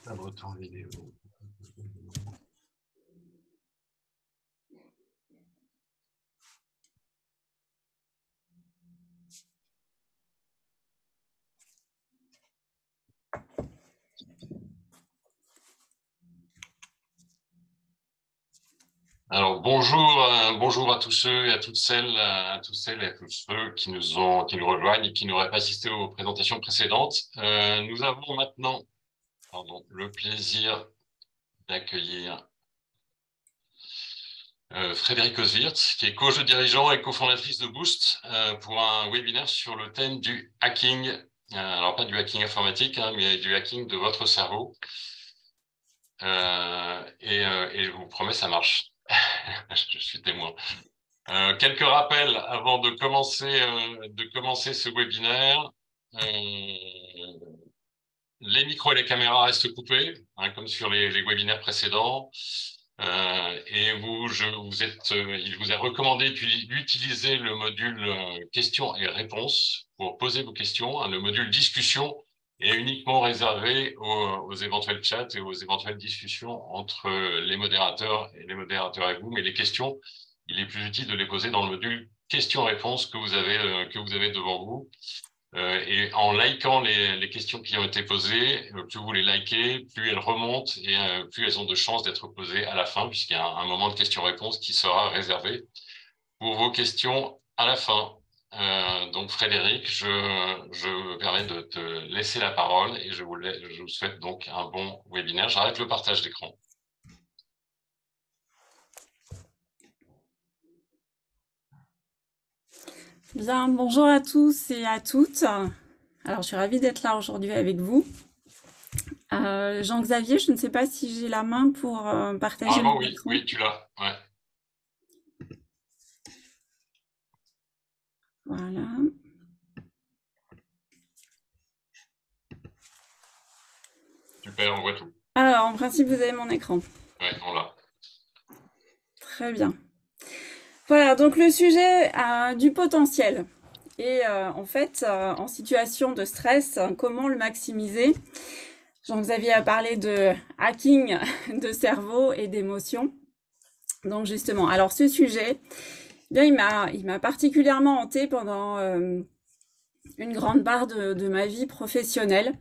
Un retour vidéo. Alors bonjour à tous ceux et à toutes celles, et à tous ceux qui nous rejoignent et qui n'auraient pas assisté aux présentations précédentes. Nous avons maintenant, le plaisir d'accueillir Frédérique Oswirth, qui est coach de dirigeant et cofondatrice de Boost, pour un webinaire sur le thème du hacking. Alors pas du hacking informatique, mais du hacking de votre cerveau. Et je vous promets, ça marche. Je suis témoin. Quelques rappels avant de commencer ce webinaire. Les micros et les caméras restent coupés, comme sur les webinaires précédents. Et il vous est recommandé d'utiliser le module questions et réponses pour poser vos questions. Le module discussion est uniquement réservé aux éventuels chats et aux éventuelles discussions entre les modérateurs et vous. Mais les questions, il est plus utile de les poser dans le module questions-réponses que vous avez devant vous. Et en likant les questions qui ont été posées, plus vous les likez, plus elles remontent et plus elles ont de chances d'être posées à la fin, puisqu'il y a un moment de questions-réponses qui sera réservé pour vos questions à la fin. Donc Frédéric, je me permets de te laisser la parole et je vous souhaite donc un bon webinaire. J'arrête le partage d'écran. Bien, bonjour à tous et à toutes. Alors, je suis ravie d'être là aujourd'hui avec vous. Jean-Xavier, je ne sais pas si j'ai la main pour partager mon écran. Oui, tu l'as. Ouais. Voilà. Super, on voit tout. Alors, en principe, vous avez mon écran. Oui, on l'a. Très bien. Voilà, donc le sujet du potentiel. Et en fait, en situation de stress, comment le maximiser? Jean-Xavier a parlé de hacking de cerveau et d'émotions. Donc justement, alors ce sujet, bien, il m'a particulièrement hanté pendant une grande part de ma vie professionnelle.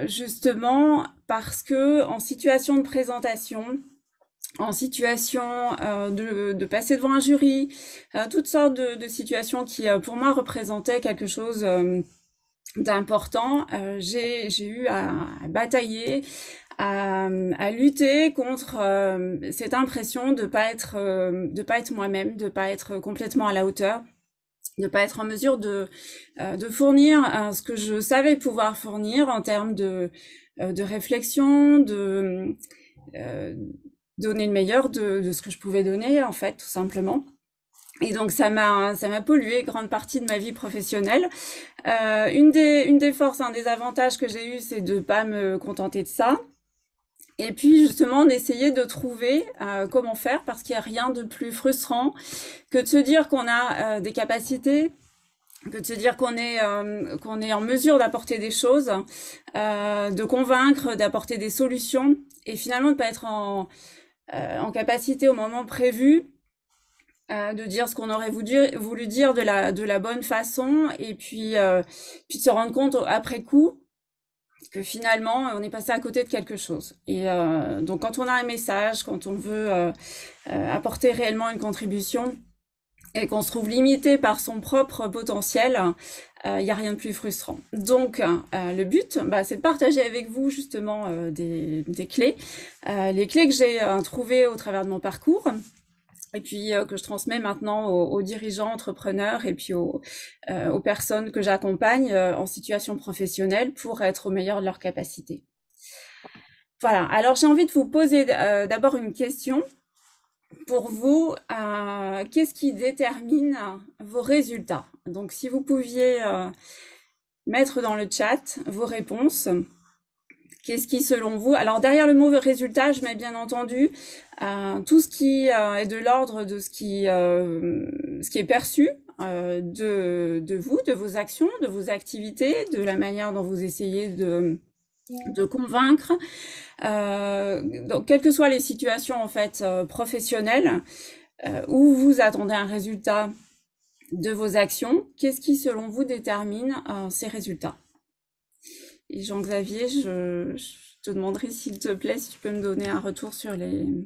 Justement parce que en situation de présentation, en situation de passer devant un jury, toutes sortes de situations qui pour moi représentaient quelque chose d'important, j'ai eu à batailler, à lutter contre cette impression de pas être moi-même, de pas être complètement à la hauteur, de pas être en mesure de fournir ce que je savais pouvoir fournir en termes de réflexion, de donner le meilleur de ce que je pouvais donner, en fait, tout simplement. Et donc ça m'a pollué grande partie de ma vie professionnelle. Une des forces, un des avantages que j'ai eu, c'est de pas me contenter de ça. Et puis justement d'essayer de trouver comment faire, parce qu'il n'y a rien de plus frustrant que de se dire qu'on a des capacités, que de se dire qu'on est en mesure d'apporter des choses, de convaincre, d'apporter des solutions, et finalement de pas être en capacité au moment prévu de dire ce qu'on aurait voulu dire de la bonne façon, et puis de se rendre compte après coup que finalement on est passé à côté de quelque chose. Et donc quand on a un message, quand on veut apporter réellement une contribution et qu'on se trouve limité par son propre potentiel, il n'y a rien de plus frustrant. Donc le but, c'est de partager avec vous justement des clés, les clés que j'ai trouvées au travers de mon parcours, et puis que je transmets maintenant aux dirigeants, entrepreneurs et puis aux personnes que j'accompagne en situation professionnelle pour être au meilleur de leurs capacités. Voilà, alors j'ai envie de vous poser d'abord une question. Pour vous, qu'est-ce qui détermine vos résultats? Donc si vous pouviez mettre dans le chat vos réponses. Qu'est-ce qui, selon vous... Alors, derrière le mot résultat, je mets bien entendu tout ce qui est de l'ordre de ce qui est perçu de vous, de vos actions, de vos activités, de la manière dont vous essayez de convaincre. Donc, quelles que soient les situations, en fait, professionnelles, où vous attendez un résultat de vos actions, qu'est-ce qui, selon vous, détermine ces résultats? Et Jean-Xavier, je te demanderai, s'il te plaît, si tu peux me donner un retour sur les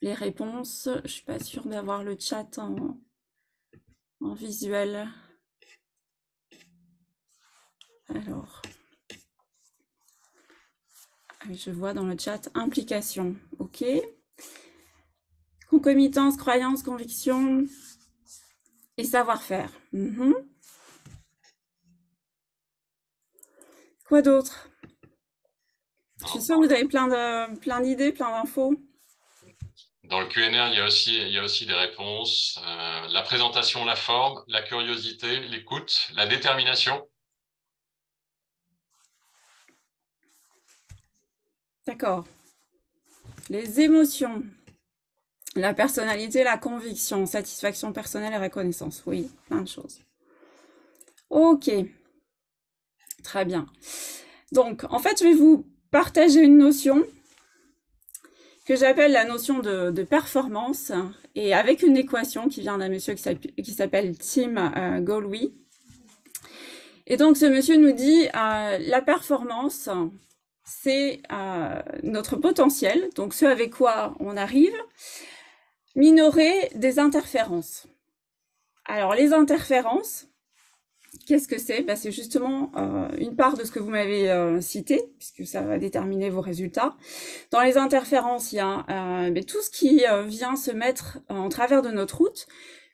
réponses. Je suis pas sûre d'avoir le chat en visuel. Alors, je vois dans le chat implication. OK. Concomitance, croyance, conviction et savoir-faire. Quoi d'autre? Je suis sûre que vous avez plein d'idées, plein d'infos. Dans le Q&A, il y a aussi des réponses. La présentation, la forme, la curiosité, l'écoute, la détermination. D'accord. Les émotions, la personnalité, la conviction, satisfaction personnelle et reconnaissance. Oui, plein de choses. Ok. Très bien. Donc, en fait, je vais vous partager une notion que j'appelle la notion de performance, et avec une équation qui vient d'un monsieur qui s'appelle Tim Golwy. Et donc, ce monsieur nous dit la performance, c'est notre potentiel, donc ce avec quoi on arrive, minoré des interférences. Alors, les interférences, qu'est-ce que c'est? C'est justement une part de ce que vous m'avez cité, puisque ça va déterminer vos résultats. Dans les interférences, il y a tout ce qui vient se mettre en travers de notre route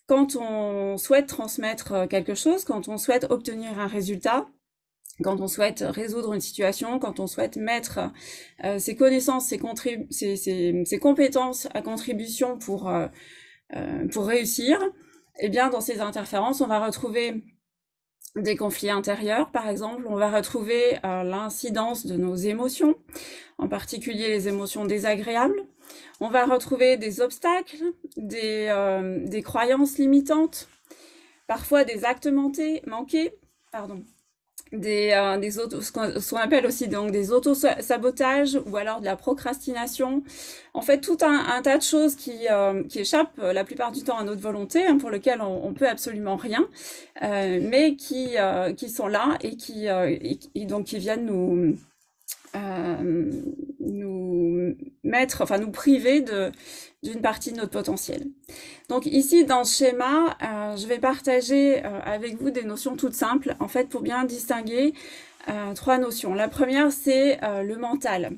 quand on souhaite transmettre quelque chose, quand on souhaite obtenir un résultat, quand on souhaite résoudre une situation, quand on souhaite mettre ses connaissances, ses compétences à contribution pour réussir. Eh bien, dans ces interférences, on va retrouver des conflits intérieurs, par exemple. On va retrouver l'incidence de nos émotions, en particulier les émotions désagréables. On va retrouver des obstacles, des croyances limitantes, parfois des actes manqués, ce qu'on appelle aussi donc des auto-sabotages ou alors de la procrastination. En fait, tout un tas de choses qui échappent la plupart du temps à notre volonté, pour lesquelles on peut absolument rien, mais qui sont là et donc qui viennent nous priver d'une partie de notre potentiel. Donc ici, dans ce schéma, je vais partager avec vous des notions toutes simples, en fait, pour bien distinguer trois notions. La première, c'est le mental.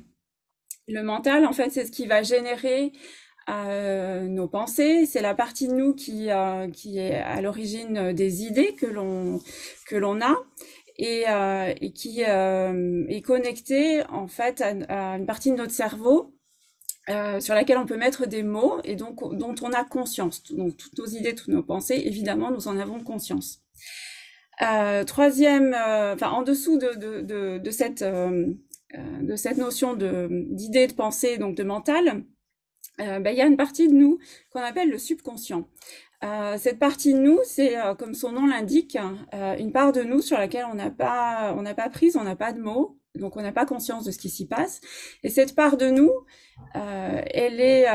Le mental, en fait, c'est ce qui va générer nos pensées, c'est la partie de nous qui est à l'origine des idées que l'on a, et qui est connectée en fait à une partie de notre cerveau sur laquelle on peut mettre des mots et donc dont on a conscience. Donc toutes nos idées, toutes nos pensées, évidemment, nous en avons conscience. Troisième, en dessous de cette notion d'idée, de pensée, donc de mental, il y a une partie de nous qu'on appelle le subconscient. Cette partie de nous, c'est, comme son nom l'indique, une part de nous sur laquelle on n'a pas prise, on n'a pas de mots, donc on n'a pas conscience de ce qui s'y passe. Et cette part de nous, elle est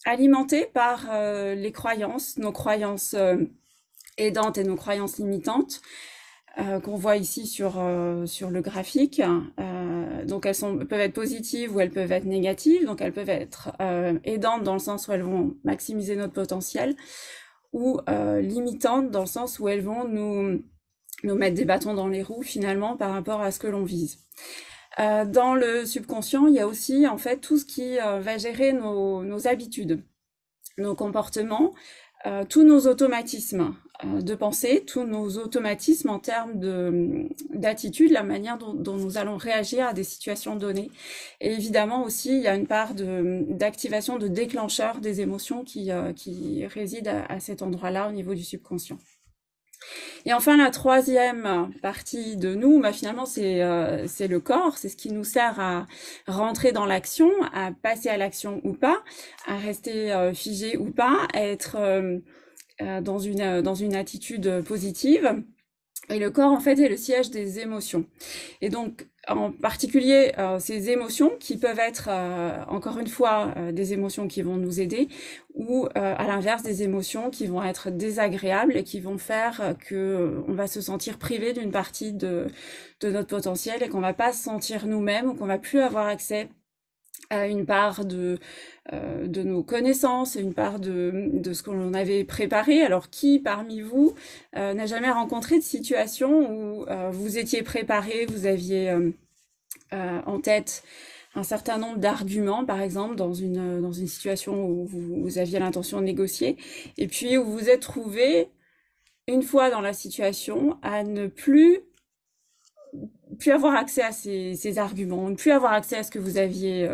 alimentée par les croyances, nos croyances aidantes et nos croyances limitantes, qu'on voit ici sur le graphique. Donc elles peuvent être positives ou elles peuvent être négatives. Donc elles peuvent être aidantes dans le sens où elles vont maximiser notre potentiel, ou limitantes dans le sens où elles vont nous mettre des bâtons dans les roues finalement par rapport à ce que l'on vise. Dans le subconscient, il y a aussi en fait tout ce qui va gérer nos habitudes. nos comportements, tous nos automatismes de pensée, tous nos automatismes en termes d'attitude, la manière dont nous allons réagir à des situations données. Et évidemment aussi, il y a une part d'activation de déclencheurs des émotions qui résident à cet endroit-là au niveau du subconscient. Et enfin, la troisième partie de nous, bah, finalement, c'est le corps, c'est ce qui nous sert à rentrer dans l'action, à passer à l'action ou pas, à rester figé ou pas, à être dans une attitude positive. Et le corps, en fait, est le siège des émotions. Et donc, en particulier, ces émotions qui peuvent être, encore une fois, des émotions qui vont nous aider, ou à l'inverse, des émotions qui vont être désagréables et qui vont faire que on va se sentir privé d'une partie de notre potentiel et qu'on va pas se sentir nous-mêmes ou qu'on va plus avoir accès à une part de nos connaissances, une part de ce que l'on avait préparé. Alors, qui parmi vous n'a jamais rencontré de situation où vous étiez préparé, vous aviez en tête un certain nombre d'arguments, par exemple, dans une situation où vous aviez l'intention de négocier, et puis où vous vous êtes trouvé, une fois dans la situation, à ne plus avoir accès à ces arguments, ne plus avoir accès à ce que vous aviez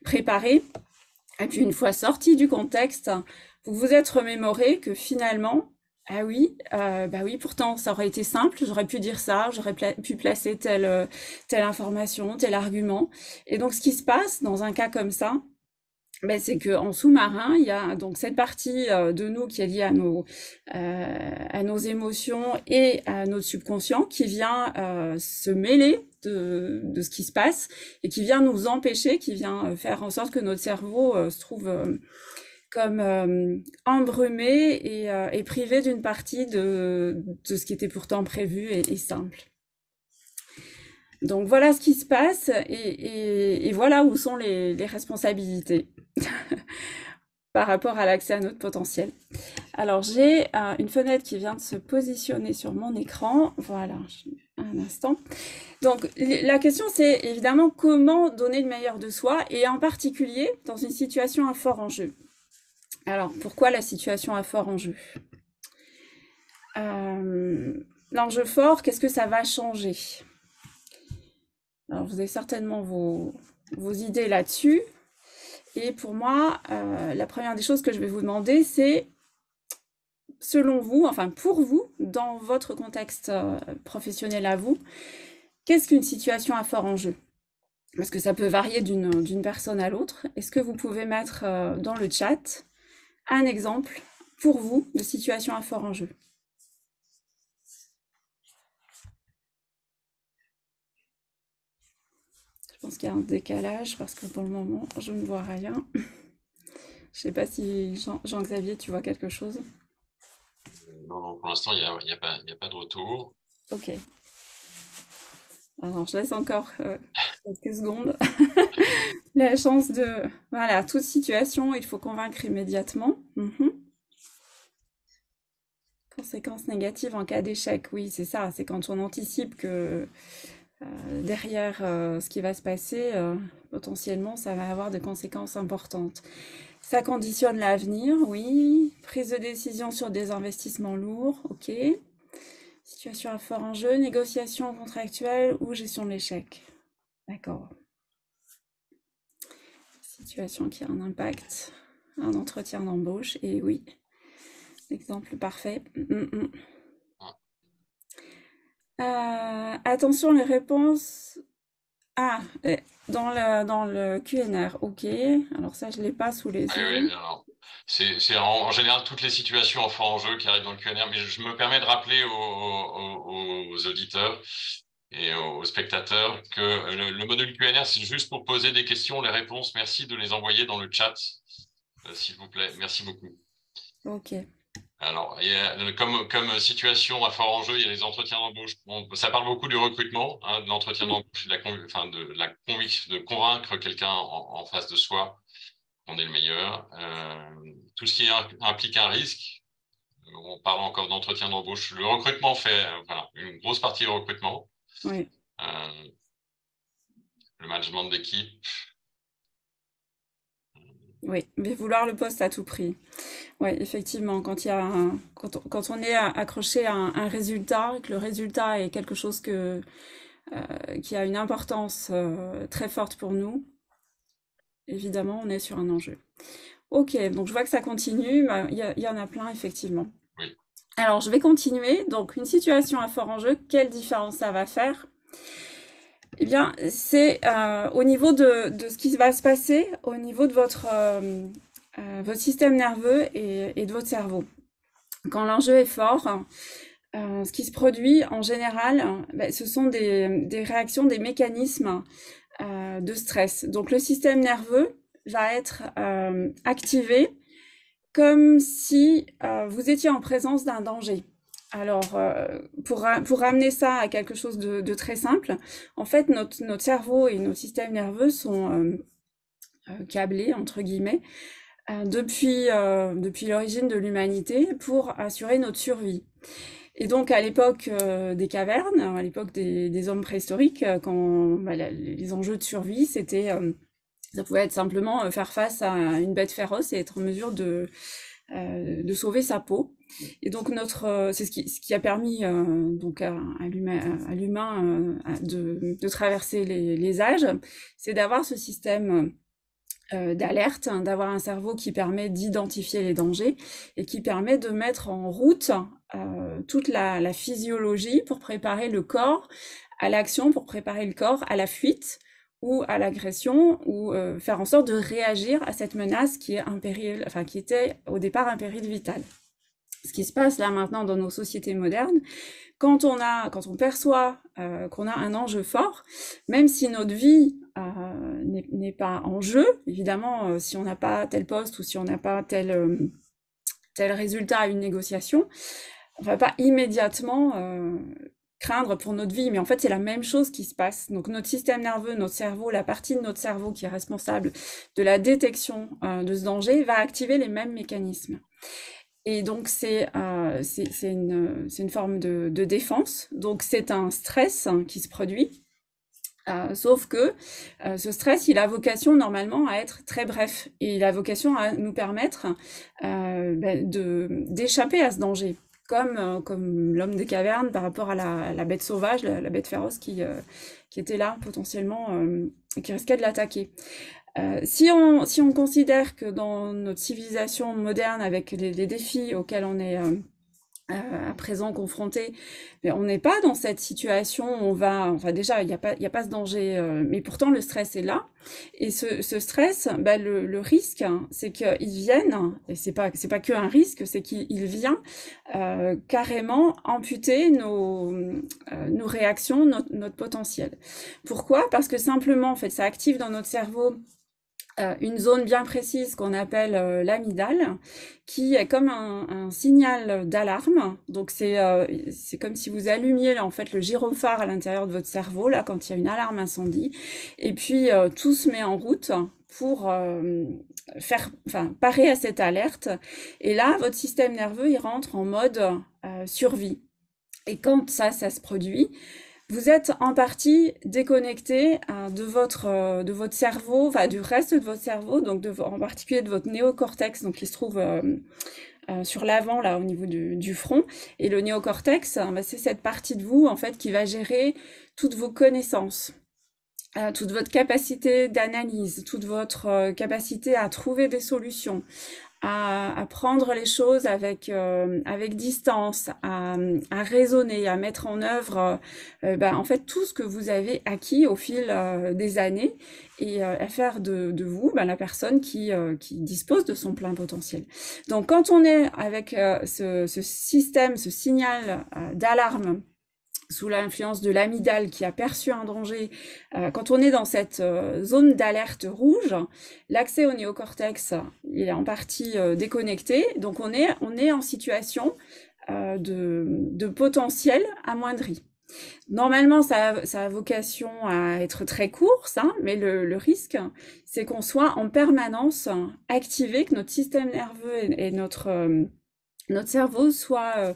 préparé. Et puis une fois sorti du contexte, vous vous êtes remémoré que finalement, ah oui, bah oui, pourtant ça aurait été simple, j'aurais pu dire ça, j'aurais pu placer telle information, tel argument. Et donc ce qui se passe dans un cas comme ça, ben, c'est qu'en sous-marin, il y a donc cette partie de nous qui est liée à nos émotions et à notre subconscient qui vient se mêler de ce qui se passe et qui vient nous empêcher, qui vient faire en sorte que notre cerveau se trouve comme embrumé et privé d'une partie de ce qui était pourtant prévu et simple. Donc voilà ce qui se passe et voilà où sont les responsabilités par rapport à l'accès à notre potentiel. Alors j'ai une fenêtre qui vient de se positionner sur mon écran. Voilà, un instant. Donc la question c'est évidemment comment donner le meilleur de soi et en particulier dans une situation à fort enjeu. Alors pourquoi la situation à fort enjeu? L'enjeu fort, qu'est-ce que ça va changer? Alors vous avez certainement vos idées là-dessus. Et pour moi, la première des choses que je vais vous demander, c'est, selon vous, enfin pour vous, dans votre contexte professionnel à vous, qu'est-ce qu'une situation à fort enjeu? Parce que ça peut varier d'une personne à l'autre. Est-ce que vous pouvez mettre dans le chat un exemple pour vous de situation à fort enjeu? Je pense qu'il y a un décalage parce que pour le moment, je ne vois rien. Je ne sais pas si Jean-Xavier, tu vois quelque chose? Non, pour l'instant, il n'y a pas de retour. Ok. Alors, je laisse encore quelques secondes. La chance de... Voilà, toute situation, il faut convaincre immédiatement. Conséquences négatives en cas d'échec, oui, c'est ça. C'est quand on anticipe que derrière ce qui va se passer, potentiellement, ça va avoir des conséquences importantes. Ça conditionne l'avenir, oui. Prise de décision sur des investissements lourds, ok. Situation à fort enjeu, négociation contractuelle ou gestion de l'échec. D'accord. Situation qui a un impact, un entretien d'embauche, et oui, l'exemple parfait. Attention, les réponses. Ah, dans le QNR, ok. Alors ça, je ne l'ai pas sous les yeux. Oui, alors, c'est en général toutes les situations en fort enjeu qui arrivent dans le QNR, mais je me permets de rappeler aux auditeurs et aux spectateurs que le module QNR, c'est juste pour poser des questions, les réponses. Merci de les envoyer dans le chat, s'il vous plaît. Merci beaucoup. Ok. Alors, comme situation à fort enjeu, il y a les entretiens d'embauche. Ça parle beaucoup du recrutement, hein, de l'entretien d'embauche, de convaincre quelqu'un en face de soi qu'on est le meilleur. Tout ce qui implique un risque, on parle encore d'entretien d'embauche. Le recrutement fait une grosse partie du recrutement. Oui. Le management d'équipe. Oui, mais vouloir le poste à tout prix. Oui, effectivement, quand on est accroché à un résultat, que le résultat est quelque chose qui a une importance très forte pour nous, évidemment, on est sur un enjeu. Ok, donc je vois que ça continue, bah, il y en a plein, effectivement. Oui. Alors, je vais continuer. Donc, une situation à fort enjeu, quelle différence ça va faire? Eh bien, c'est au niveau de ce qui va se passer au niveau de votre système nerveux et de votre cerveau. Quand l'enjeu est fort, ce qui se produit en général, ben, ce sont des réactions, des mécanismes de stress. Donc le système nerveux va être activé comme si vous étiez en présence d'un danger. Alors, pour ramener ça à quelque chose de très simple, en fait, notre cerveau et nos systèmes nerveux sont câblés, entre guillemets, depuis l'origine de l'humanité pour assurer notre survie. Et donc, à l'époque des cavernes, à l'époque des hommes préhistoriques, quand bah, les enjeux de survie, ça pouvait être simplement faire face à une bête féroce et être en mesure de sauver sa peau. Et donc c'est ce qui a permis donc à l'humain de traverser les âges, c'est d'avoir ce système d'alerte, d'avoir un cerveau qui permet d'identifier les dangers et qui permet de mettre en route toute la physiologie pour préparer le corps à l'action, pour préparer le corps à la fuite ou à l'agression, ou faire en sorte de réagir à cette menace qui est un péril, enfin qui était au départ un péril vital. Ce qui se passe là maintenant dans nos sociétés modernes, quand on perçoit qu'on a un enjeu fort, même si notre vie n'est pas en jeu, évidemment, si on n'a pas tel poste ou si on n'a pas tel résultat à une négociation, on ne va pas immédiatement craindre pour notre vie, mais en fait c'est la même chose qui se passe. Donc notre système nerveux, notre cerveau, la partie de notre cerveau qui est responsable de la détection de ce danger va activer les mêmes mécanismes. Et donc c'est une forme de défense, donc c'est un stress qui se produit. Sauf que ce stress, il a vocation normalement à être très bref et il a vocation à nous permettre d'échapper à ce danger, comme l'homme des cavernes par rapport à la bête sauvage, la bête féroce qui était là potentiellement, qui risquait de l'attaquer. Si on considère que dans notre civilisation moderne, avec les défis auxquels on est à présent confronté, mais on n'est pas dans cette situation où enfin déjà il y a pas ce danger, mais pourtant le stress est là, et ce stress, bah, le risque, hein, c'est qu'il vienne, et c'est pas que un risque, c'est qu'il vient carrément amputer nos réactions, notre potentiel. Pourquoi? Parce que simplement en fait ça active dans notre cerveau une zone bien précise qu'on appelle l'amygdale, qui est comme un signal d'alarme. Donc c'est comme si vous allumiez là, en fait le gyrophare à l'intérieur de votre cerveau là quand il y a une alarme incendie, et puis tout se met en route pour parer à cette alerte. Et là, votre système nerveux il rentre en mode survie. Et quand ça se produit, vous êtes en partie déconnecté de votre cerveau, enfin du reste de votre cerveau, donc en particulier de votre néocortex, donc qui se trouve sur l'avant là au niveau du front. Et le néocortex, bah, c'est cette partie de vous en fait qui va gérer toutes vos connaissances, toute votre capacité d'analyse, toute votre capacité à trouver des solutions, à prendre les choses avec distance, à raisonner, à mettre en œuvre en fait tout ce que vous avez acquis au fil des années, et à faire de vous la personne qui dispose de son plein potentiel. Donc quand on est avec ce système, ce signal d'alarme sous l'influence de l'amygdale qui a perçu un danger, quand on est dans cette zone d'alerte rouge, l'accès au néocortex il est en partie déconnecté, donc on est en situation de potentiel amoindri. Normalement, ça a vocation à être très court, ça, mais le risque, c'est qu'on soit en permanence activé, que notre système nerveux et notre cerveau soient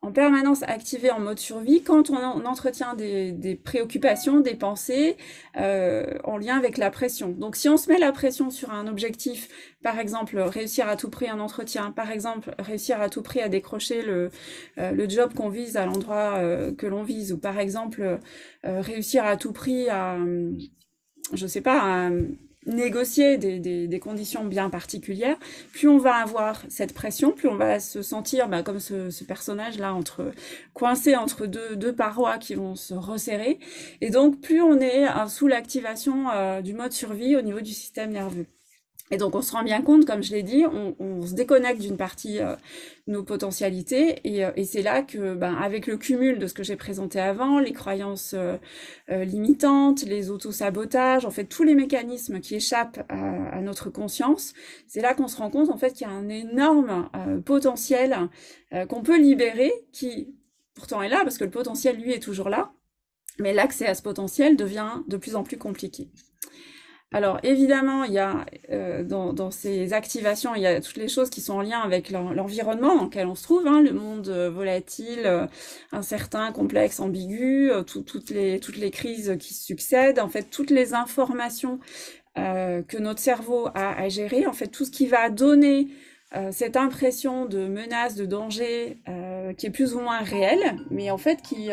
en permanence activé en mode survie quand on entretient des préoccupations, des pensées en lien avec la pression. Donc si on se met la pression sur un objectif, par exemple réussir à tout prix un entretien, par exemple réussir à tout prix à décrocher le job qu'on vise à l'endroit que l'on vise, ou par exemple réussir à tout prix à, je sais pas, à négocier des conditions bien particulières, plus on va avoir cette pression, plus on va se sentir comme ce personnage-là, coincé entre deux parois qui vont se resserrer, et donc plus on est sous l'activation du mode survie au niveau du système nerveux. Et donc on se rend bien compte, comme je l'ai dit, on se déconnecte d'une partie de nos potentialités, et c'est là que, avec le cumul de ce que j'ai présenté avant, les croyances limitantes, les autosabotages, en fait tous les mécanismes qui échappent à notre conscience, c'est là qu'on se rend compte en fait qu'il y a un énorme potentiel qu'on peut libérer, qui pourtant est là, parce que le potentiel lui est toujours là, mais l'accès à ce potentiel devient de plus en plus compliqué. Alors évidemment, il y a dans ces activations, il y a toutes les choses qui sont en lien avec l'environnement dans lequel on se trouve, le monde volatile, incertain, complexe, ambigu, toutes les crises qui se succèdent, en fait toutes les informations que notre cerveau a à gérer, en fait tout ce qui va donner cette impression de menace, de danger, qui est plus ou moins réelle, mais en fait qui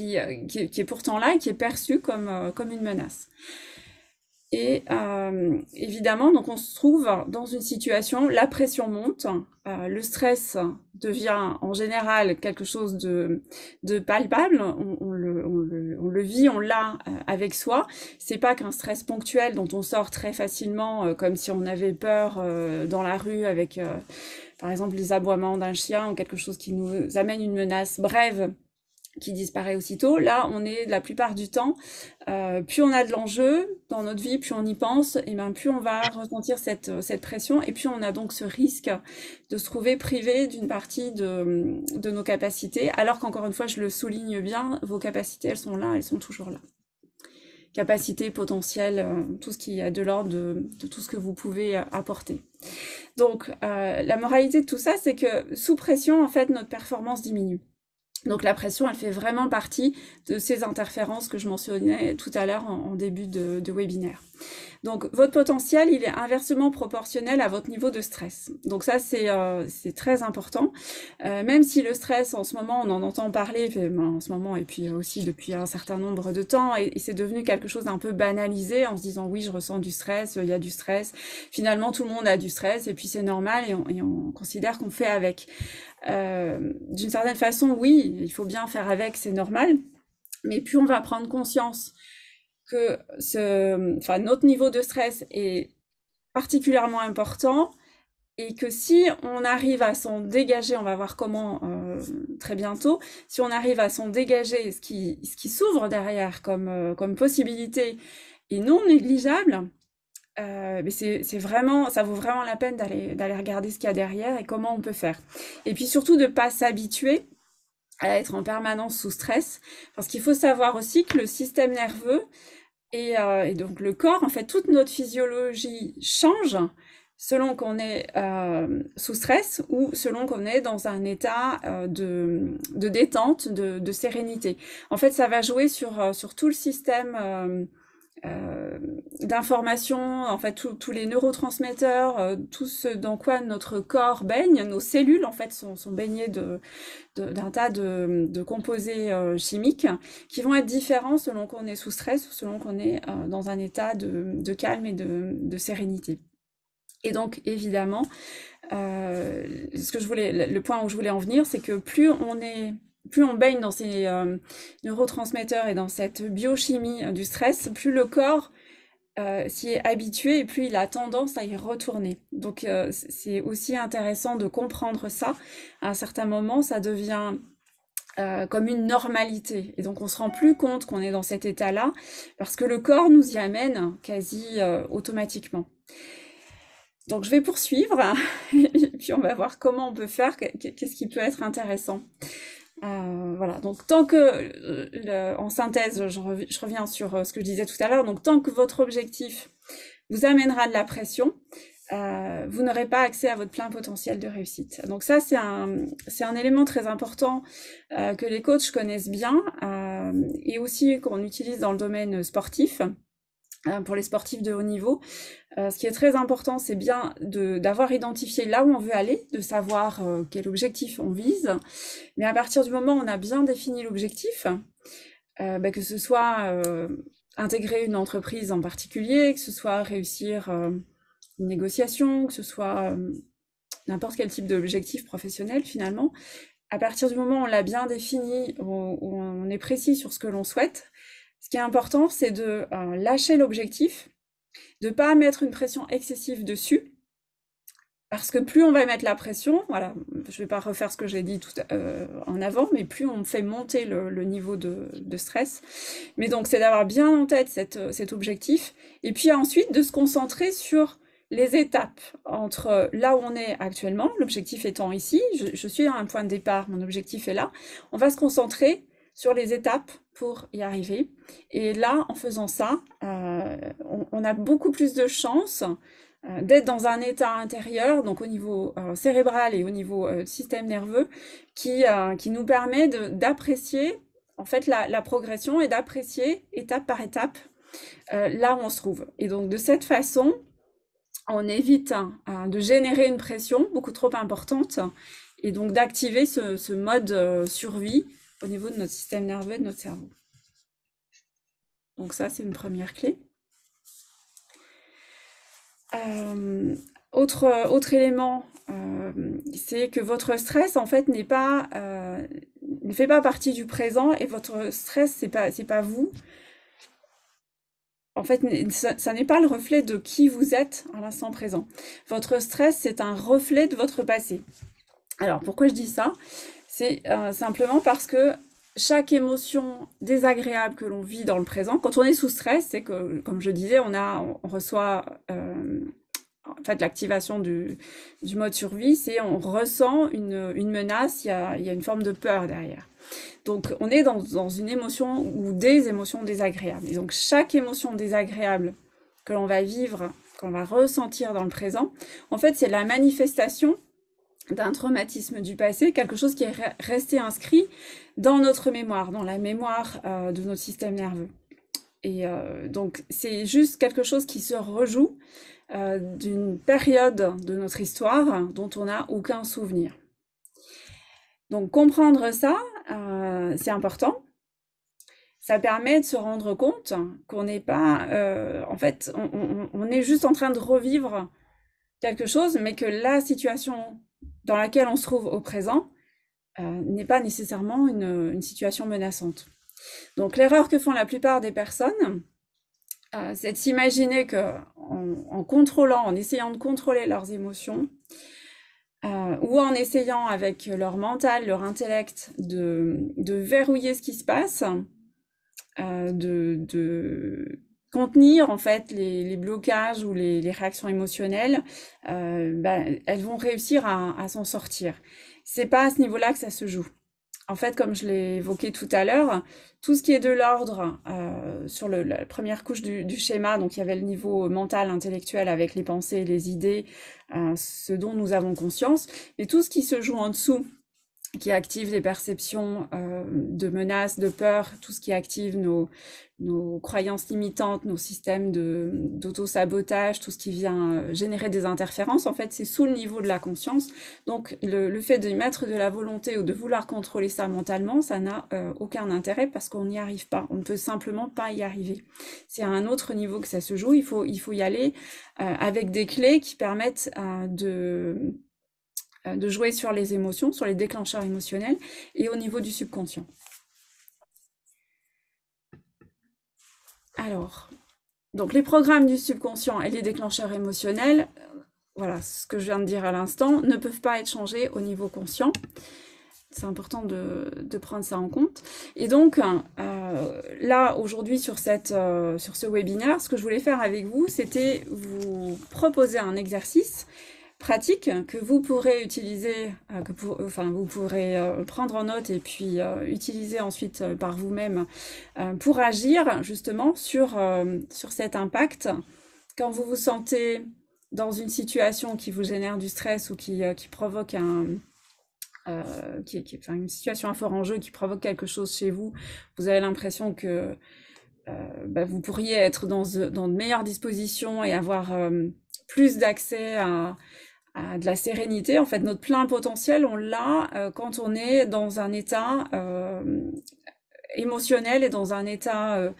est pourtant là et qui est perçu comme une menace. Et évidemment, donc on se trouve dans une situation, la pression monte, le stress devient en général quelque chose de palpable, on le vit, on l'a avec soi. C'est pas qu'un stress ponctuel dont on sort très facilement, comme si on avait peur dans la rue avec, par exemple, les aboiements d'un chien ou quelque chose qui nous amène une menace brève qui disparaît aussitôt. Là, on est la plupart du temps, plus on a de l'enjeu dans notre vie, plus on y pense, et plus on va ressentir cette pression, et puis on a donc ce risque de se trouver privé d'une partie de nos capacités, alors qu'encore une fois, je le souligne bien, vos capacités, elles sont là, elles sont toujours là. Capacités, potentiel, tout ce qui est de l'ordre de tout ce que vous pouvez apporter. Donc, la moralité de tout ça, c'est que sous pression, en fait, notre performance diminue. Donc la pression, elle fait vraiment partie de ces interférences que je mentionnais tout à l'heure en début de webinaire. Donc votre potentiel, il est inversement proportionnel à votre niveau de stress. Donc ça, c'est très important. Même si le stress, en ce moment, on en entend parler, en ce moment, et puis aussi depuis un certain nombre de temps, et c'est devenu quelque chose d'un peu banalisé, en se disant oui, je ressens du stress, il y a du stress. Finalement, tout le monde a du stress, et puis c'est normal, et on considère qu'on fait avec. D'une certaine façon, oui, il faut bien faire avec, c'est normal, mais plus on va prendre conscience que notre niveau de stress est particulièrement important, et que si on arrive à s'en dégager, on va voir comment très bientôt, si on arrive à s'en dégager, ce qui s'ouvre derrière comme possibilité et non négligeable, mais c'est vraiment, ça vaut vraiment la peine d'aller regarder ce qu'il y a derrière et comment on peut faire. Et puis surtout de ne pas s'habituer à être en permanence sous stress, parce qu'il faut savoir aussi que le système nerveux et donc le corps, en fait, toute notre physiologie change selon qu'on est sous stress ou selon qu'on est dans un état de détente, de sérénité. En fait, ça va jouer sur tout le système d'informations, en fait tous les neurotransmetteurs, tout ce dans quoi notre corps baigne, nos cellules en fait sont baignées d'un tas de composés chimiques qui vont être différents selon qu'on est sous stress ou selon qu'on est dans un état de calme et de sérénité. Et donc évidemment, le point où je voulais en venir, c'est que plus on baigne dans ces neurotransmetteurs et dans cette biochimie du stress, plus le corps s'y est habitué et plus il a tendance à y retourner. Donc c'est aussi intéressant de comprendre ça. À un certain moment, ça devient comme une normalité. Et donc on se rend plus compte qu'on est dans cet état-là parce que le corps nous y amène quasi automatiquement. Donc je vais poursuivre et puis on va voir comment on peut faire, qu'est-ce qui peut être intéressant. Voilà, donc tant que, en synthèse, je reviens sur ce que je disais tout à l'heure, donc tant que votre objectif vous amènera de la pression, vous n'aurez pas accès à votre plein potentiel de réussite. Donc ça, c'est un élément très important que les coachs connaissent bien et aussi qu'on utilise dans le domaine sportif. Pour les sportifs de haut niveau, ce qui est très important, c'est bien d'avoir identifié là où on veut aller, de savoir quel objectif on vise. Mais à partir du moment où on a bien défini l'objectif, que ce soit intégrer une entreprise en particulier, que ce soit réussir une négociation, que ce soit n'importe quel type d'objectif professionnel finalement, à partir du moment où on l'a bien défini, où on est précis sur ce que l'on souhaite, ce qui est important, c'est de lâcher l'objectif, de ne pas mettre une pression excessive dessus, parce que plus on va mettre la pression, voilà, je ne vais pas refaire ce que j'ai dit en avant, mais plus on fait monter le niveau de stress. Mais donc, c'est d'avoir bien en tête cet objectif, et puis ensuite de se concentrer sur les étapes entre là où on est actuellement, l'objectif étant ici, je suis à un point de départ, mon objectif est là, on va se concentrer sur les étapes pour y arriver. Et là, en faisant ça, on a beaucoup plus de chances d'être dans un état intérieur, donc au niveau cérébral et au niveau système nerveux, qui nous permet d'apprécier en fait la progression et d'apprécier étape par étape là où on se trouve. Et donc de cette façon, on évite de générer une pression beaucoup trop importante et donc d'activer ce mode survie au niveau de notre système nerveux et de notre cerveau. Donc ça, c'est une première clé. Autre élément, c'est que votre stress, en fait, ne fait pas partie du présent, et votre stress, c'est pas vous. En fait, ça n'est pas le reflet de qui vous êtes à l'instant présent. Votre stress, c'est un reflet de votre passé. Alors, pourquoi je dis ça? C'est simplement parce que chaque émotion désagréable que l'on vit dans le présent, quand on est sous stress, c'est que, comme je disais, on reçoit en fait l'activation du mode survie, c'est on ressent une menace, il y a une forme de peur derrière. Donc on est dans une émotion ou des émotions désagréables. Et donc chaque émotion désagréable que l'on va vivre, qu'on va ressentir dans le présent, en fait c'est la manifestation d'un traumatisme du passé, quelque chose qui est resté inscrit dans notre mémoire, dans la mémoire de notre système nerveux. Et donc c'est juste quelque chose qui se rejoue d'une période de notre histoire dont on n'a aucun souvenir. Donc comprendre ça, c'est important. Ça permet de se rendre compte qu'on n'est pas... en fait, on est juste en train de revivre quelque chose, mais que la situation dans laquelle on se trouve au présent n'est pas nécessairement une situation menaçante. Donc l'erreur que font la plupart des personnes, c'est de s'imaginer qu'en contrôlant, en essayant de contrôler leurs émotions, ou en essayant avec leur mental, leur intellect, de verrouiller ce qui se passe, de contenir en fait les blocages ou les réactions émotionnelles, elles vont réussir à s'en sortir. C'est pas à ce niveau-là que ça se joue. En fait, comme je l'ai évoqué tout à l'heure, tout ce qui est de l'ordre sur la première couche du schéma, donc il y avait le niveau mental, intellectuel avec les pensées, les idées, ce dont nous avons conscience, mais tout ce qui se joue en dessous, qui active les perceptions de menaces, de peur, tout ce qui active nos croyances limitantes, nos systèmes d'auto-sabotage, tout ce qui vient générer des interférences, en fait, c'est sous le niveau de la conscience. Donc, le fait de mettre de la volonté ou de vouloir contrôler ça mentalement, ça n'a aucun intérêt parce qu'on n'y arrive pas. On ne peut simplement pas y arriver. C'est à un autre niveau que ça se joue. Il faut y aller avec des clés qui permettent de jouer sur les émotions, sur les déclencheurs émotionnels et au niveau du subconscient. Alors, donc les programmes du subconscient et les déclencheurs émotionnels, voilà ce que je viens de dire à l'instant, ne peuvent pas être changés au niveau conscient. C'est important de prendre ça en compte. Et donc, là, aujourd'hui, sur ce webinaire, ce que je voulais faire avec vous, c'était vous proposer un exercice pratique que vous pourrez utiliser, vous pourrez prendre en note et puis utiliser ensuite par vous-même pour agir justement sur cet impact quand vous vous sentez dans une situation qui vous génère du stress ou qui provoque enfin, une situation à fort enjeu qui provoque quelque chose chez vous, vous avez l'impression que vous pourriez être dans de meilleures dispositions et avoir plus d'accès à de la sérénité. En fait, notre plein potentiel, on l'a quand on est dans un état émotionnel et dans un état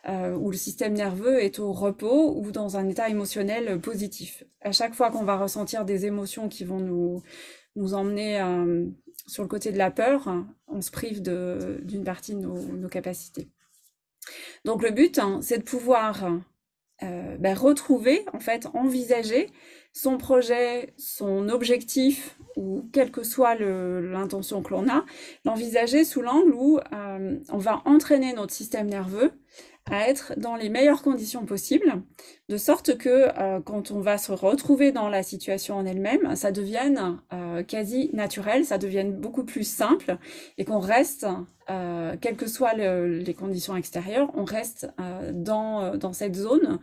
où le système nerveux est au repos ou dans un état émotionnel positif. À chaque fois qu'on va ressentir des émotions qui vont nous emmener sur le côté de la peur, on se prive d'une partie de nos capacités. Donc le but, c'est de pouvoir retrouver, en fait, envisager son projet, son objectif, ou quelle que soit l'intention que l'on a, l'envisager sous l'angle où on va entraîner notre système nerveux à être dans les meilleures conditions possibles, de sorte que quand on va se retrouver dans la situation en elle-même, ça devienne quasi naturel, ça devienne beaucoup plus simple, et qu'on reste, quelles que soient les conditions extérieures, on reste dans cette zone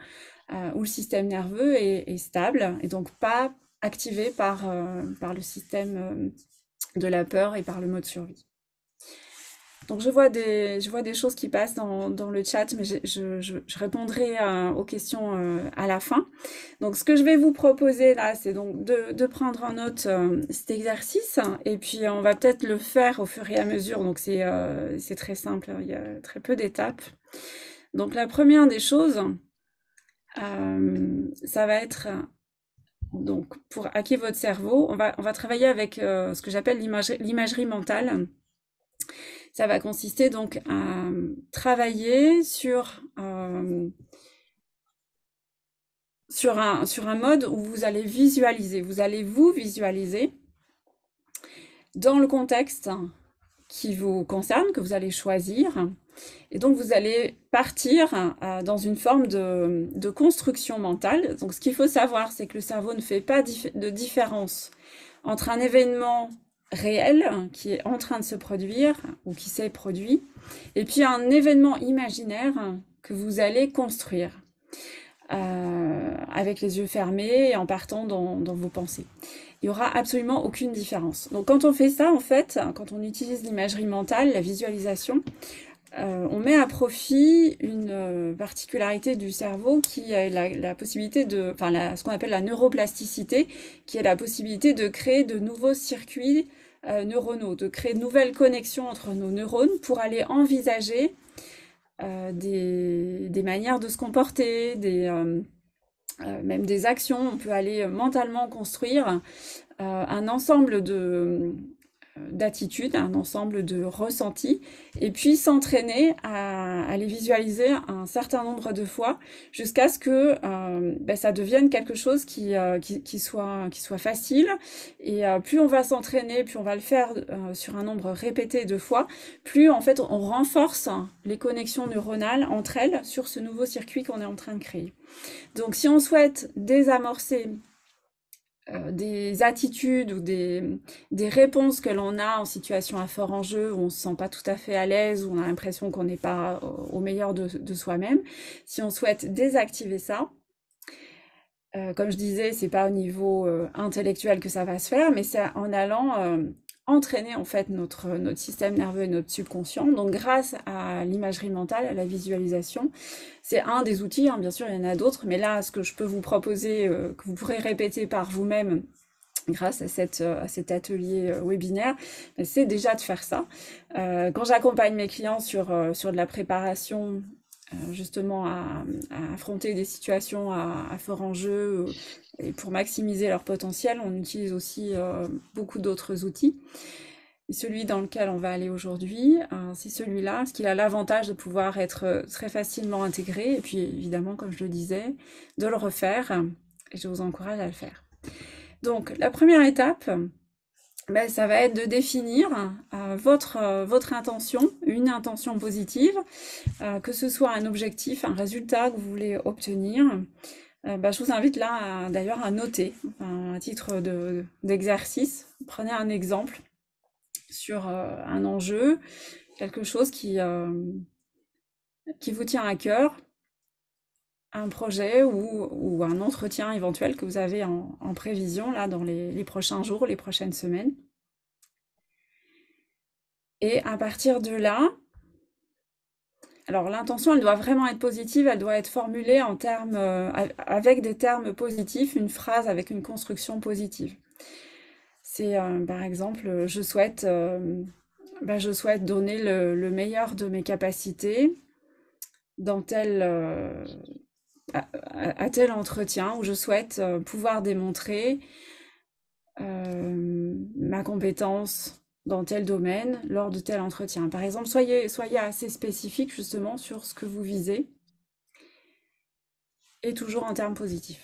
où le système nerveux est stable, et donc pas activé par le système de la peur et par le mode survie. Donc je vois des choses qui passent dans le chat, mais je répondrai aux questions à la fin. Donc ce que je vais vous proposer là, c'est donc de prendre en note cet exercice, et puis on va peut-être le faire au fur et à mesure. Donc c'est très simple, il y a très peu d'étapes. Donc la première des choses, ça va être, donc pour hacker votre cerveau, on va travailler avec ce que j'appelle l'imagerie mentale. Ça va consister donc à travailler sur un mode où vous allez visualiser. Vous allez vous visualiser dans le contexte qui vous concerne, que vous allez choisir. Et donc, vous allez partir dans une forme de construction mentale. Donc, ce qu'il faut savoir, c'est que le cerveau ne fait pas de différence entre un événement réel qui est en train de se produire ou qui s'est produit, et puis un événement imaginaire que vous allez construire avec les yeux fermés et en partant dans vos pensées. Il n'y aura absolument aucune différence. Donc quand on fait ça, en fait, quand on utilise l'imagerie mentale, la visualisation, on met à profit une particularité du cerveau qui a la possibilité de, enfin ce qu'on appelle la neuroplasticité, qui est la possibilité de créer de nouveaux circuits neuronaux, de créer de nouvelles connexions entre nos neurones pour aller envisager des manières de se comporter, même des actions. On peut aller mentalement construire un ensemble d'attitudes, un ensemble de ressentis, et puis s'entraîner à les visualiser un certain nombre de fois jusqu'à ce que ça devienne quelque chose qui soit facile. Et plus on va s'entraîner, plus on va le faire sur un nombre répété de fois, plus en fait on renforce les connexions neuronales entre elles sur ce nouveau circuit qu'on est en train de créer. Donc si on souhaite désamorcer des attitudes ou des réponses que l'on a en situation à fort enjeu, où on ne se sent pas tout à fait à l'aise, où on a l'impression qu'on n'est pas au meilleur de soi-même, si on souhaite désactiver ça, comme je disais, c'est pas au niveau intellectuel que ça va se faire, mais c'est en allant entraîner en fait notre système nerveux et notre subconscient. Donc grâce à l'imagerie mentale, à la visualisation, c'est un des outils, hein, bien sûr il y en a d'autres, mais là ce que je peux vous proposer, que vous pourrez répéter par vous-même grâce à cet atelier webinaire, c'est déjà de faire ça. Quand j'accompagne mes clients sur de la préparation justement à affronter des situations à fort enjeu et pour maximiser leur potentiel, on utilise aussi beaucoup d'autres outils. Et celui dans lequel on va aller aujourd'hui, c'est celui-là, parce qu'il a l'avantage de pouvoir être très facilement intégré, et puis évidemment, comme je le disais, de le refaire, et je vous encourage à le faire. Donc, la première étape, ça va être de définir votre intention, une intention positive, que ce soit un objectif, un résultat que vous voulez obtenir. Je vous invite là d'ailleurs à noter, à titre d'exercice. Prenez un exemple sur un enjeu, quelque chose qui vous tient à cœur. un projet ou un entretien éventuel que vous avez en prévision là dans les prochains jours, les prochaines semaines. Et à partir de là, alors l'intention, elle doit vraiment être positive, elle doit être formulée en termes, avec des termes positifs, une phrase avec une construction positive. C'est par exemple, je souhaite donner le meilleur de mes capacités dans à tel entretien où je souhaite pouvoir démontrer ma compétence dans tel domaine lors de tel entretien. Par exemple, soyez assez spécifique justement sur ce que vous visez et toujours en termes positifs.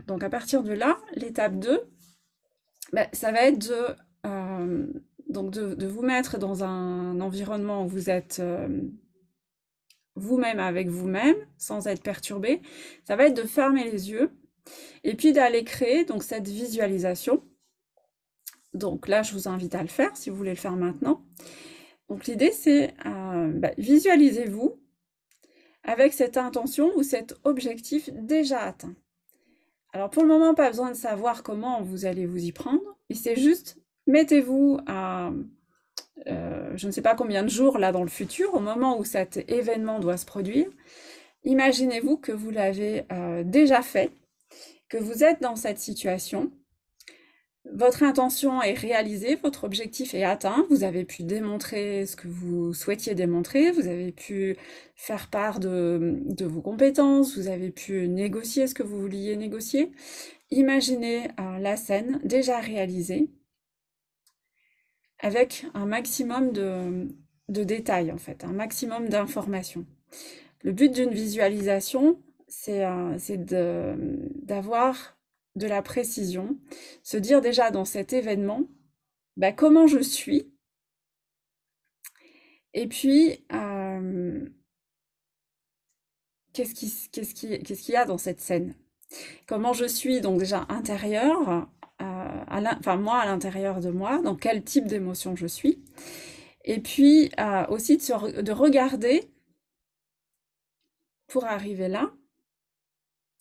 Donc à partir de là, l'étape 2, ça va être de vous mettre dans un environnement où vous êtes vous-même avec vous-même, sans être perturbé. Ça va être de fermer les yeux et puis d'aller créer donc cette visualisation. Donc là, je vous invite à le faire si vous voulez le faire maintenant. Donc l'idée, c'est visualisez-vous avec cette intention ou cet objectif déjà atteint. Alors pour le moment, pas besoin de savoir comment vous allez vous y prendre, mais c'est juste, mettez-vous à je ne sais pas combien de jours là dans le futur, au moment où cet événement doit se produire. Imaginez-vous que vous l'avez déjà fait, que vous êtes dans cette situation. Votre intention est réalisée, votre objectif est atteint, vous avez pu démontrer ce que vous souhaitiez démontrer, vous avez pu faire part de vos compétences, vous avez pu négocier ce que vous vouliez négocier. Imaginez la scène déjà réalisée avec un maximum de détails en fait, un maximum d'informations. Le but d'une visualisation, c'est d'avoir de la précision, se dire déjà dans cet événement comment je suis, et puis qu'est-ce qu'il y a dans cette scène, comment je suis donc déjà intérieur, moi à l'intérieur de moi, dans quel type d'émotion je suis, et puis aussi de regarder pour arriver là.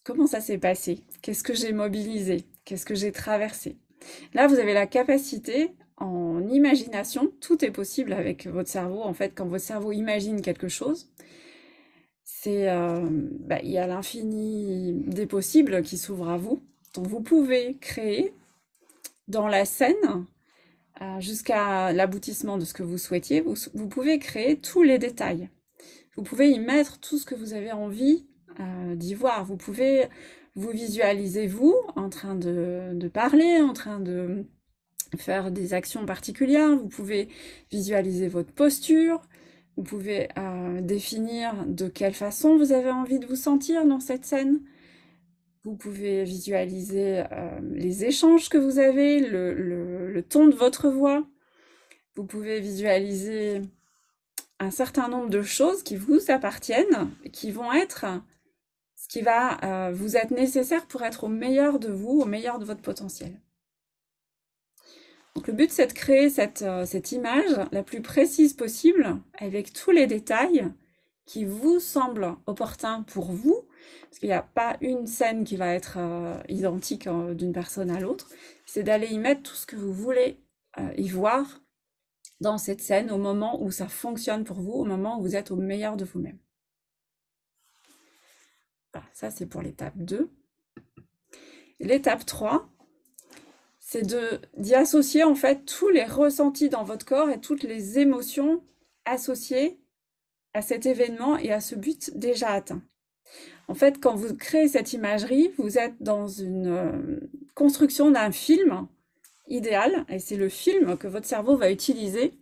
Comment ça s'est passé? Qu'est-ce que j'ai mobilisé? Qu'est-ce que j'ai traversé? Là, vous avez la capacité, en imagination, tout est possible avec votre cerveau. En fait, quand votre cerveau imagine quelque chose, il y a l'infini des possibles qui s'ouvrent à vous. Donc, vous pouvez créer dans la scène, jusqu'à l'aboutissement de ce que vous souhaitiez, vous pouvez créer tous les détails. Vous pouvez y mettre tout ce que vous avez envie d'y voir. Vous pouvez vous visualiser, vous, en train de parler, en train de faire des actions particulières. Vous pouvez visualiser votre posture. Vous pouvez définir de quelle façon vous avez envie de vous sentir dans cette scène. Vous pouvez visualiser les échanges que vous avez, le ton de votre voix. Vous pouvez visualiser un certain nombre de choses qui vous appartiennent, qui vont être ce qui va vous être nécessaire pour être au meilleur de vous, au meilleur de votre potentiel. Donc le but, c'est de créer cette image la plus précise possible, avec tous les détails qui vous semblent opportuns pour vous, parce qu'il n'y a pas une scène qui va être identique d'une personne à l'autre. C'est d'aller y mettre tout ce que vous voulez y voir dans cette scène au moment où ça fonctionne pour vous, au moment où vous êtes au meilleur de vous-même. Voilà, ça c'est pour l'étape 2. L'étape 3, c'est d'y associer en fait tous les ressentis dans votre corps et toutes les émotions associées à cet événement et à ce but déjà atteint. En fait, quand vous créez cette imagerie, vous êtes dans une construction d'un film idéal, et c'est le film que votre cerveau va utiliser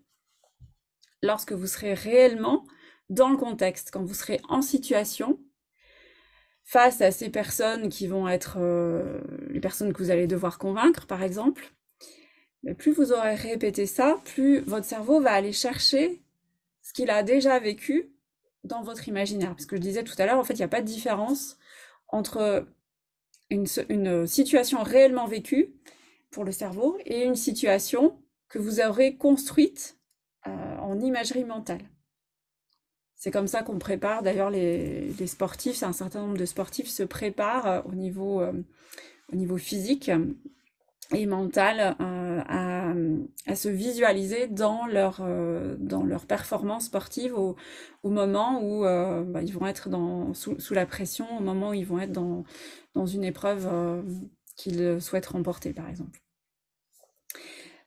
lorsque vous serez réellement dans le contexte, quand vous serez en situation face à ces personnes qui vont être les personnes que vous allez devoir convaincre, par exemple. Mais plus vous aurez répété ça, plus votre cerveau va aller chercher ce qu'il a déjà vécu dans votre imaginaire. Parce que je disais tout à l'heure, en fait, il n'y a pas de différence entre une situation réellement vécue pour le cerveau et une situation que vous aurez construite en imagerie mentale. C'est comme ça qu'on prépare. D'ailleurs, les sportifs, un certain nombre de sportifs se préparent au niveau physique et mental à se visualiser dans leur performance sportive au moment où ils vont être sous la pression, au moment où ils vont être dans une épreuve qu'ils souhaitent remporter, par exemple.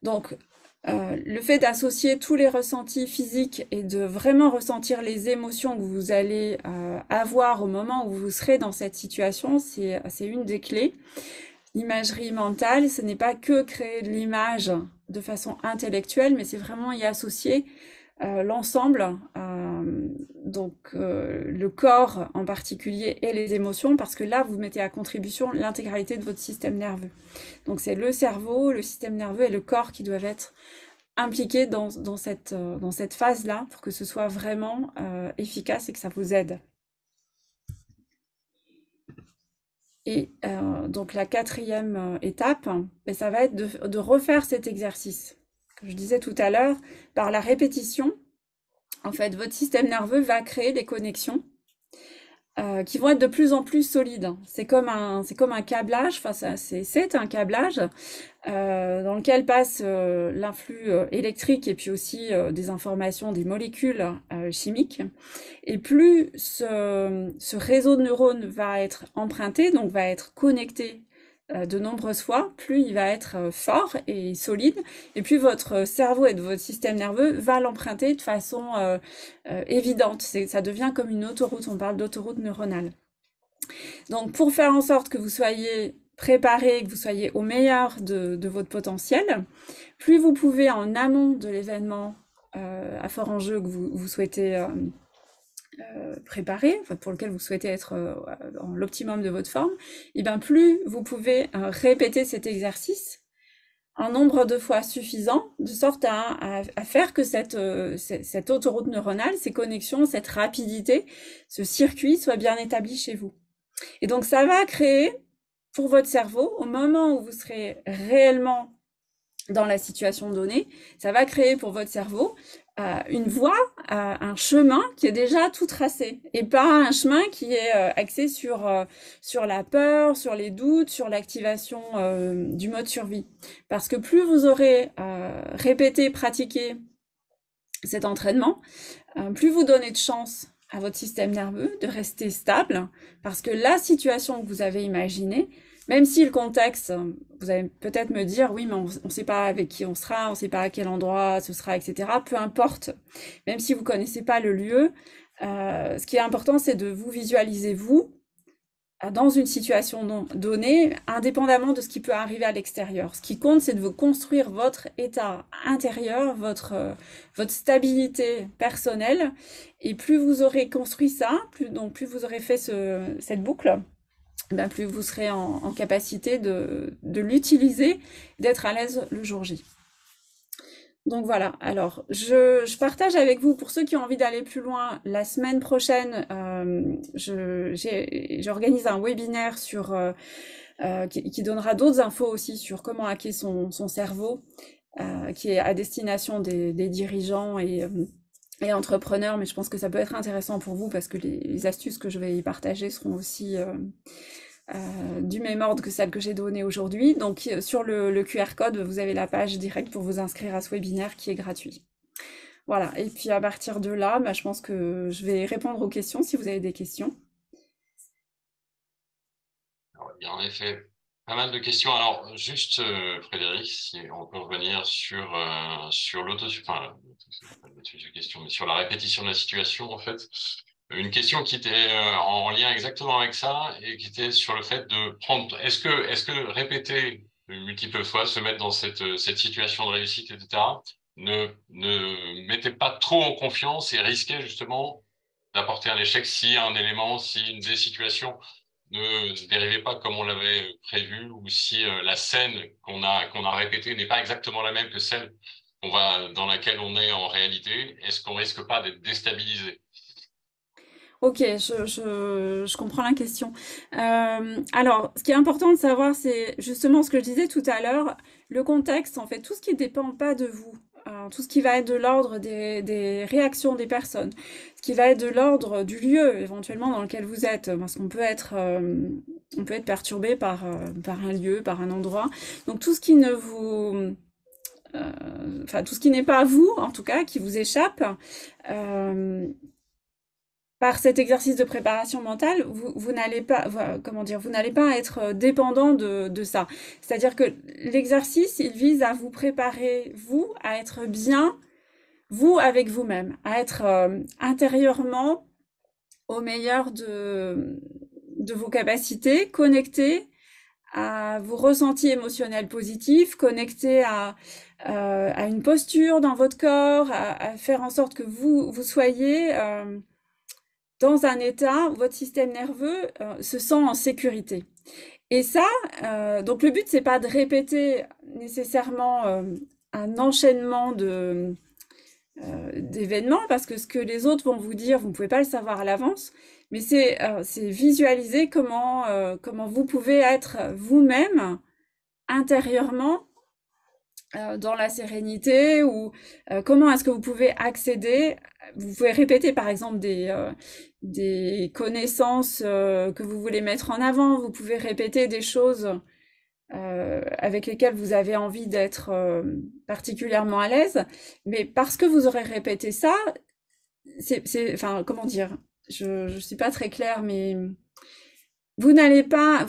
Donc, le fait d'associer tous les ressentis physiques et de vraiment ressentir les émotions que vous allez avoir au moment où vous serez dans cette situation, c'est une des clés. L'imagerie mentale, ce n'est pas que créer de l'image de façon intellectuelle, mais c'est vraiment y associer l'ensemble, donc le corps en particulier et les émotions, parce que là, vous mettez à contribution l'intégralité de votre système nerveux. Donc c'est le cerveau, le système nerveux et le corps qui doivent être impliqués dans cette phase-là pour que ce soit vraiment efficace et que ça vous aide. Et donc la quatrième étape, ça va être de refaire cet exercice. Comme je disais tout à l'heure, par la répétition, en fait, votre système nerveux va créer des connexions qui vont être de plus en plus solides. C'est comme un câblage, enfin c'est un câblage dans lequel passe l'influx électrique et puis aussi des informations, des molécules chimiques. Et plus ce réseau de neurones va être emprunté, donc va être connecté de nombreuses fois, plus il va être fort et solide, et plus votre cerveau et votre système nerveux va l'emprunter de façon évidente. Ça devient comme une autoroute, on parle d'autoroute neuronale. Donc pour faire en sorte que vous soyez préparé, que vous soyez au meilleur de votre potentiel, plus vous pouvez en amont de l'événement à fort enjeu que vous souhaitez préparé, pour lequel vous souhaitez être en l'optimum de votre forme, et bien plus vous pouvez répéter cet exercice un nombre de fois suffisant, de sorte à faire que cette autoroute neuronale, ces connexions, cette rapidité, ce circuit soit bien établi chez vous. Et donc ça va créer pour votre cerveau, au moment où vous serez réellement dans la situation donnée, ça va créer pour votre cerveau une voie, un chemin qui est déjà tout tracé, et pas un chemin qui est axé sur la peur, sur les doutes, sur l'activation du mode survie. Parce que plus vous aurez répété, pratiqué cet entraînement, plus vous donnez de chance à votre système nerveux de rester stable, parce que la situation que vous avez imaginée, même si le contexte, vous allez peut-être me dire, oui, mais on ne sait pas avec qui on sera, on ne sait pas à quel endroit ce sera, etc. Peu importe, même si vous ne connaissez pas le lieu, ce qui est important, c'est de vous visualiser, vous, dans une situation donnée, indépendamment de ce qui peut arriver à l'extérieur. Ce qui compte, c'est de vous construire votre état intérieur, votre stabilité personnelle. Et plus vous aurez construit ça, plus vous aurez fait cette boucle, ben plus vous serez en capacité de l'utiliser, d'être à l'aise le jour J. Donc voilà, alors je partage avec vous, pour ceux qui ont envie d'aller plus loin, la semaine prochaine, j'organise un webinaire qui donnera d'autres infos aussi sur comment hacker son cerveau, qui est à destination des dirigeants et entrepreneurs, mais je pense que ça peut être intéressant pour vous parce que les astuces que je vais y partager seront aussi du même ordre que celle que j'ai donnée aujourd'hui. Donc sur le QR code, vous avez la page directe pour vous inscrire à ce webinaire qui est gratuit. Voilà, et puis à partir de là, je pense que je vais répondre aux questions si vous avez des questions. Alors, il y a en effet pas mal de questions. Alors juste Frédéric, si on peut revenir sur sur la répétition de la situation en fait. Une question qui était en lien exactement avec ça et qui était sur le fait de prendre. Est-ce que répéter de multiples fois, se mettre dans cette situation de réussite, etc., ne mettait pas trop en confiance et risquait justement d'apporter un échec si une des situations ne dérivait pas comme on l'avait prévu ou si la scène qu'on a répétée n'est pas exactement la même que celle dans laquelle on est en réalité. Est-ce qu'on risque pas d'être déstabilisé? Ok, je comprends la question. Alors, ce qui est important de savoir, c'est justement ce que je disais tout à l'heure, le contexte, en fait, tout ce qui ne dépend pas de vous. tout ce qui va être de l'ordre des réactions des personnes, ce qui va être de l'ordre du lieu éventuellement dans lequel vous êtes, parce qu'on peut on peut être perturbé par un lieu, par un endroit. Donc tout ce qui ne vous, enfin tout ce qui n'est pas vous, en tout cas, qui vous échappe, par cet exercice de préparation mentale, vous n'allez pas, comment dire, vous n'allez pas être dépendant de ça. C'est-à-dire que l'exercice, il vise à vous préparer, vous, à être bien, vous avec vous-même, à être intérieurement au meilleur de vos capacités, connecté à vos ressentis émotionnels positifs, connecté à une posture dans votre corps, à faire en sorte que vous soyez dans un état où votre système nerveux se sent en sécurité. Et ça, donc le but, c'est pas de répéter nécessairement un enchaînement d'événements, parce que ce que les autres vont vous dire, vous ne pouvez pas le savoir à l'avance, mais c'est visualiser comment vous pouvez être vous-même intérieurement dans la sérénité, ou comment est-ce que vous pouvez accéder, vous pouvez répéter par exemple des connaissances que vous voulez mettre en avant, vous pouvez répéter des choses avec lesquelles vous avez envie d'être particulièrement à l'aise, mais parce que vous aurez répété ça, enfin, comment dire, je suis pas très claire, mais vous n'allez pas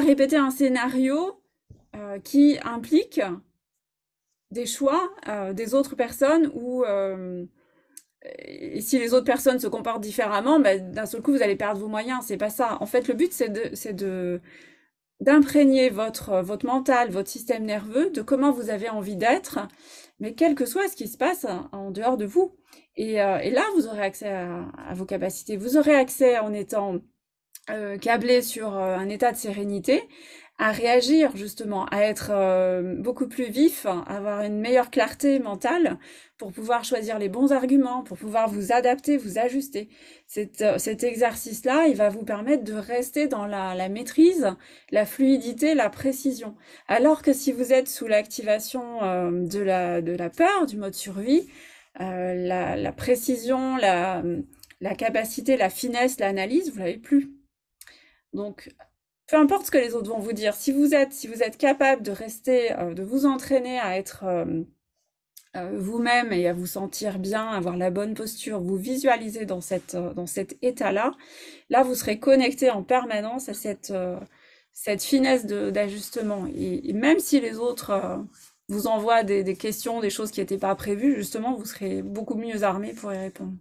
répéter un scénario qui implique des choix des autres personnes, ou et si les autres personnes se comportent différemment, bah, d'un seul coup vous allez perdre vos moyens. C'est pas ça. En fait, le but c'est d'imprégner votre mental, votre système nerveux, de comment vous avez envie d'être, mais quel que soit ce qui se passe en dehors de vous. Et là, vous aurez accès à vos capacités. Vous aurez accès, en étant câblé sur un état de sérénité, à réagir justement, à être beaucoup plus vif, à avoir une meilleure clarté mentale pour pouvoir choisir les bons arguments, pour pouvoir vous adapter, vous ajuster. Cet exercice-là, il va vous permettre de rester dans la maîtrise, la fluidité, la précision. Alors que si vous êtes sous l'activation de la peur, du mode survie, la précision, la capacité, la finesse, l'analyse, vous l'avez plus. Donc, peu importe ce que les autres vont vous dire, si vous êtes capable de rester, de vous entraîner à être vous-même et à vous sentir bien, avoir la bonne posture, vous visualiser dans cet état-là, là, vous serez connecté en permanence à cette finesse d'ajustement. Et même si les autres vous envoient des questions, des choses qui n'étaient pas prévues, justement, vous serez beaucoup mieux armé pour y répondre.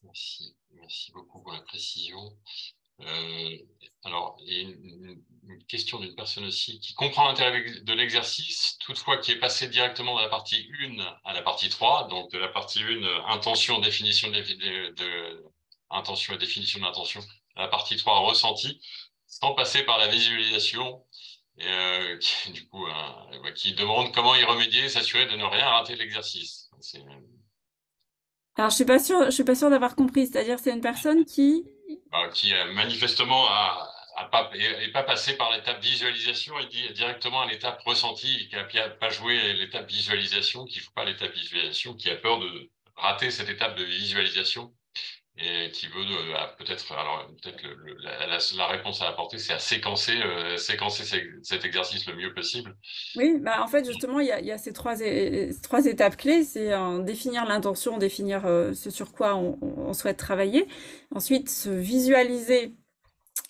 Merci beaucoup pour la précision. Alors, il y a une question d'une personne aussi qui comprend l'intérêt de l'exercice, toutefois qui est passé directement de la partie 1 à la partie 3, donc de la partie 1, intention, définition intention et définition de l'intention, à la partie 3, ressenti, sans passer par la visualisation, et du coup, qui demande comment y remédier et s'assurer de ne rien rater de l'exercice. Alors, je suis pas sûre d'avoir compris. C'est-à-dire, c'est une personne qui manifestement est pas passé par l'étape visualisation et dit directement à l'étape ressenti, qui n'a pas joué l'étape visualisation, qui ne joue pas l'étape visualisation, qui a peur de rater cette étape de visualisation et qui veut peut-être, alors peut-être la réponse à apporter, c'est à séquencer cet exercice le mieux possible. Oui, bah en fait justement il y a ces trois étapes clés, c'est définir l'intention, définir ce sur quoi on souhaite travailler, ensuite se visualiser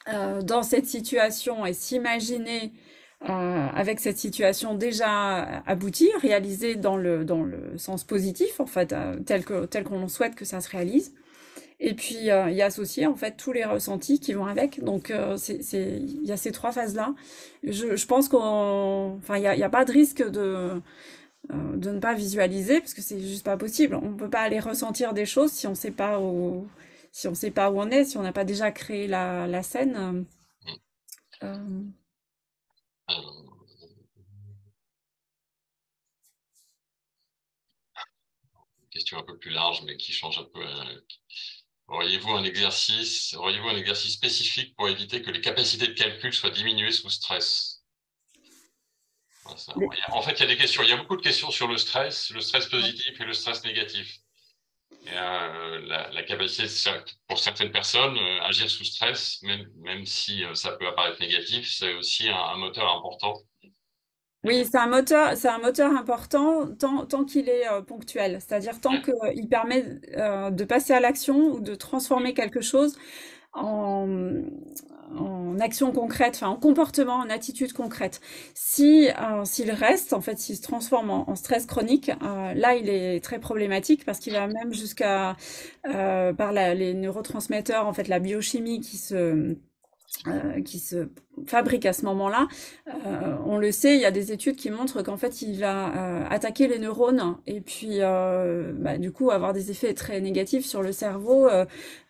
dans cette situation et s'imaginer avec cette situation déjà aboutie, réalisée dans le sens positif, en fait, tel qu'on souhaite que ça se réalise. Et puis, y associer, en fait, tous les ressentis qui vont avec. Donc, il y a ces trois phases-là. Je pense enfin, il y a pas de risque de ne pas visualiser, parce que c'est juste pas possible. On peut pas aller ressentir des choses si on sait pas si on sait pas où on est, si on n'a pas déjà créé la scène. Question un peu plus large, mais qui change un peu. Auriez-vous un exercice spécifique pour éviter que les capacités de calcul soient diminuées sous stress? En fait, il y a des questions. Il y a beaucoup de questions sur le stress positif et le stress négatif. Et, la capacité, pour certaines personnes, agir sous stress, même si ça peut apparaître négatif, c'est aussi un moteur important. Oui, c'est un moteur important tant qu'il est ponctuel, c'est-à-dire tant qu'il permet de passer à l'action ou de transformer quelque chose en, en action concrète, enfin en comportement, en attitude concrète. S'il reste, en fait, s'il se transforme en stress chronique, là, il est très problématique parce qu'il va même jusqu'à, par les neurotransmetteurs, en fait, la biochimie qui se fabrique à ce moment-là, on le sait, il y a des études qui montrent qu'en fait, il va attaquer les neurones et puis du coup avoir des effets très négatifs sur le cerveau,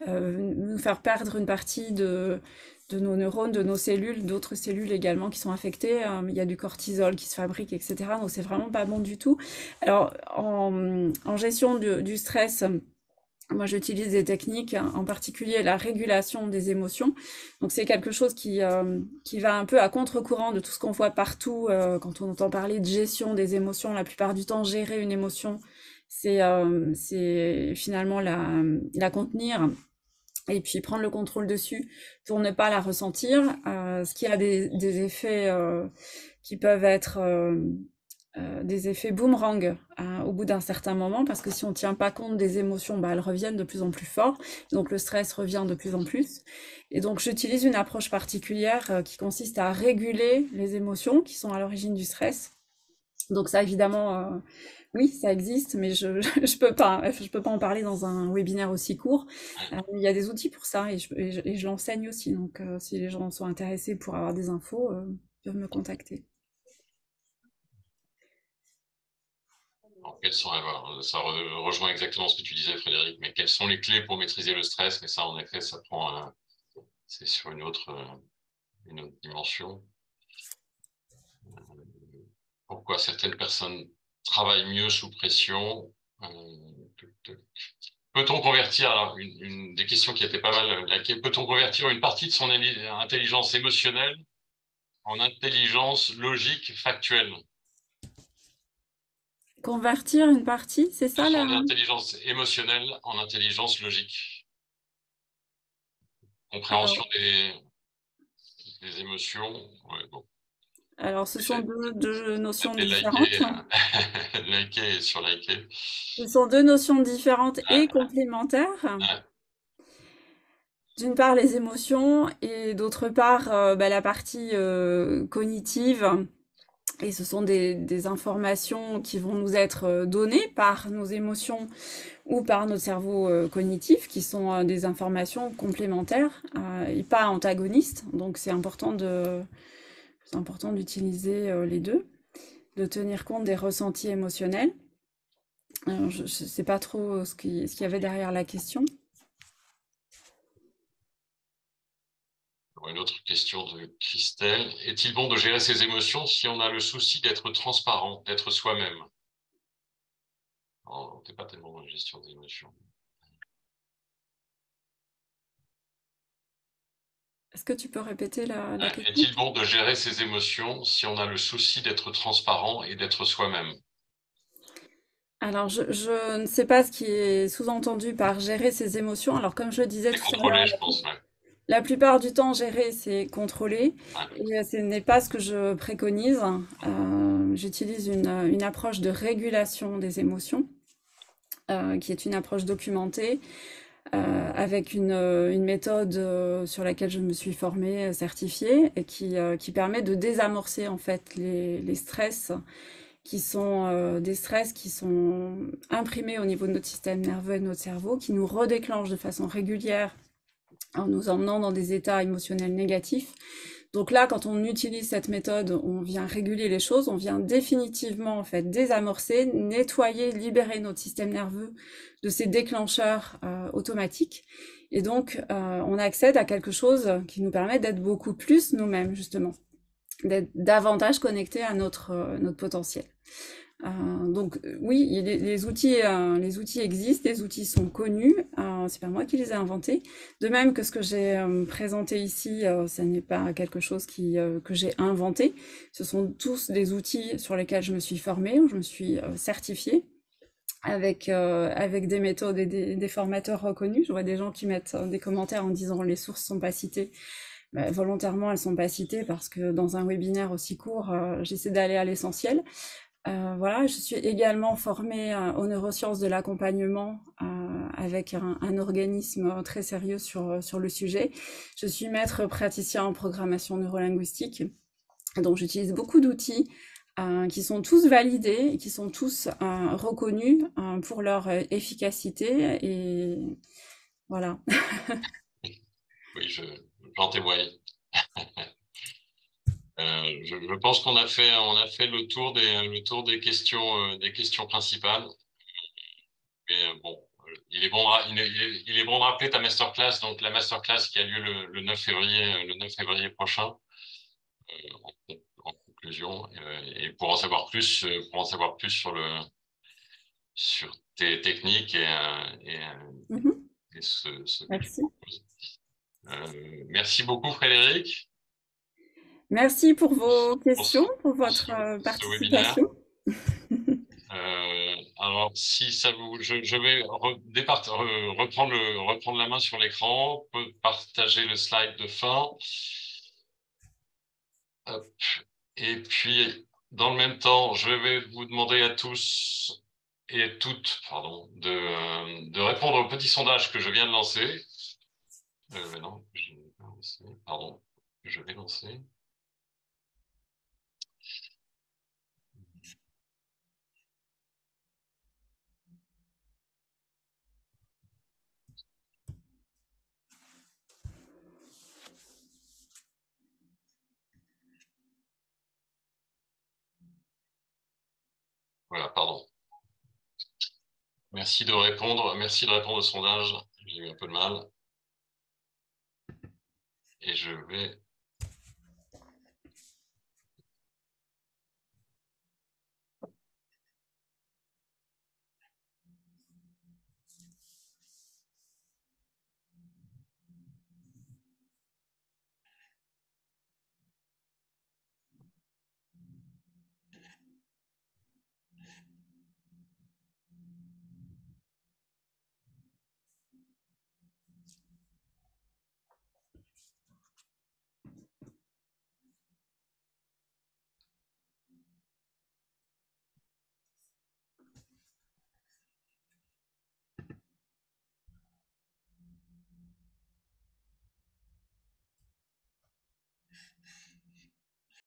nous faire perdre une partie de nos neurones, de nos cellules, d'autres cellules également qui sont affectées. Il y a du cortisol qui se fabrique, etc. Donc c'est vraiment pas bon du tout. Alors en gestion du stress, moi, j'utilise des techniques, en particulier la régulation des émotions. Donc, c'est quelque chose qui va un peu à contre-courant de tout ce qu'on voit partout quand on entend parler de gestion des émotions. La plupart du temps, gérer une émotion, c'est finalement la contenir et puis prendre le contrôle dessus pour ne pas la ressentir, ce qui a des effets qui peuvent être des effets boomerang au bout d'un certain moment, parce que si on ne tient pas compte des émotions, elles reviennent de plus en plus fort, donc le stress revient de plus en plus. Et donc j'utilise une approche particulière qui consiste à réguler les émotions qui sont à l'origine du stress. Donc ça, évidemment, oui, ça existe, mais je peux pas en parler dans un webinaire aussi court. Il y a des outils pour ça et je l'enseigne aussi. Donc si les gens sont intéressés pour avoir des infos, ils peuvent me contacter. Alors, ça rejoint exactement ce que tu disais, Frédéric, mais quelles sont les clés pour maîtriser le stress? Mais ça, en effet, c'est sur une autre dimension. Pourquoi certaines personnes travaillent mieux sous pression? Peut-on convertir, alors une des questions qui était pas mal laquée, peut-on convertir une partie de son intelligence émotionnelle en intelligence logique factuelle? Convertir une partie, c'est ça là? Son intelligence émotionnelle en intelligence logique. Compréhension des émotions. Ouais, bon. Alors, ce sont deux notions différentes. Liker et surliker. Ce sont deux notions différentes et complémentaires. D'une part, les émotions et d'autre part, la partie cognitive. Et ce sont des informations qui vont nous être données par nos émotions ou par notre cerveau cognitif, qui sont des informations complémentaires et pas antagonistes. Donc, c'est important d'utiliser les deux, de tenir compte des ressentis émotionnels. Je ne sais pas trop ce qu'il y avait derrière la question. Une autre question de Christelle. Est-il bon de gérer ses émotions si on a le souci d'être transparent, d'être soi-même? On n'est pas tellement dans la gestion des émotions. Est-ce que tu peux répéter la question? Est-il bon de gérer ses émotions si on a le souci d'être transparent et d'être soi-même? Alors, je ne sais pas ce qui est sous-entendu par gérer ses émotions. Alors, comme je le disais tout à l'heure, je pense, ouais. La plupart du temps, gérer, c'est contrôler. Et ce n'est pas ce que je préconise. J'utilise une approche de régulation des émotions, qui est une approche documentée, avec une méthode sur laquelle je me suis formée, certifiée, et qui permet de désamorcer en fait les stress qui sont des stress qui sont imprimés au niveau de notre système nerveux et de notre cerveau, qui nous redéclenchent de façon régulière en nous emmenant dans des états émotionnels négatifs. Donc là, quand on utilise cette méthode, on vient réguler les choses, on vient définitivement en fait désamorcer, nettoyer, libérer notre système nerveux de ces déclencheurs automatiques. Et donc, on accède à quelque chose qui nous permet d'être beaucoup plus nous-mêmes, justement, d'être davantage connectés à notre potentiel. Donc oui, les outils existent, les outils sont connus, c'est pas moi qui les ai inventés. De même que ce que j'ai présenté ici, ça n'est pas quelque chose que j'ai inventé. Ce sont tous des outils sur lesquels je me suis formée, où je me suis certifiée avec des méthodes et des formateurs reconnus. Je vois des gens qui mettent des commentaires en disant les sources sont pas citées. Ben, volontairement, elles sont pas citées parce que dans un webinaire aussi court, j'essaie d'aller à l'essentiel. Voilà, je suis également formée aux neurosciences de l'accompagnement avec un organisme très sérieux sur le sujet. Je suis maître praticien en programmation neurolinguistique, donc j'utilise beaucoup d'outils qui sont tous validés et qui sont tous reconnus pour leur efficacité. Et voilà. Oui, j'en témoigne. Je pense qu'on a fait le tour des questions principales. Mais bon, il est bon de rappeler ta masterclass, donc la masterclass qui a lieu le 9 février, le 9 février prochain, en conclusion, et pour en savoir plus sur tes techniques et ce que tu Merci. proposes. Merci beaucoup, Frédéric, Merci pour vos pour questions, pour pour votre ce webinaire. participation. Alors, si ça vous, je vais reprendre la main sur l'écran, partager le slide de fin. Hop. Et puis, dans le même temps, je vais vous demander à tous et à toutes, pardon, de répondre au petit sondage que je viens de lancer. Non, je vais pas lancer. Pardon, je vais lancer. Voilà, pardon. Merci de répondre au sondage. J'ai eu un peu de mal. Et je vais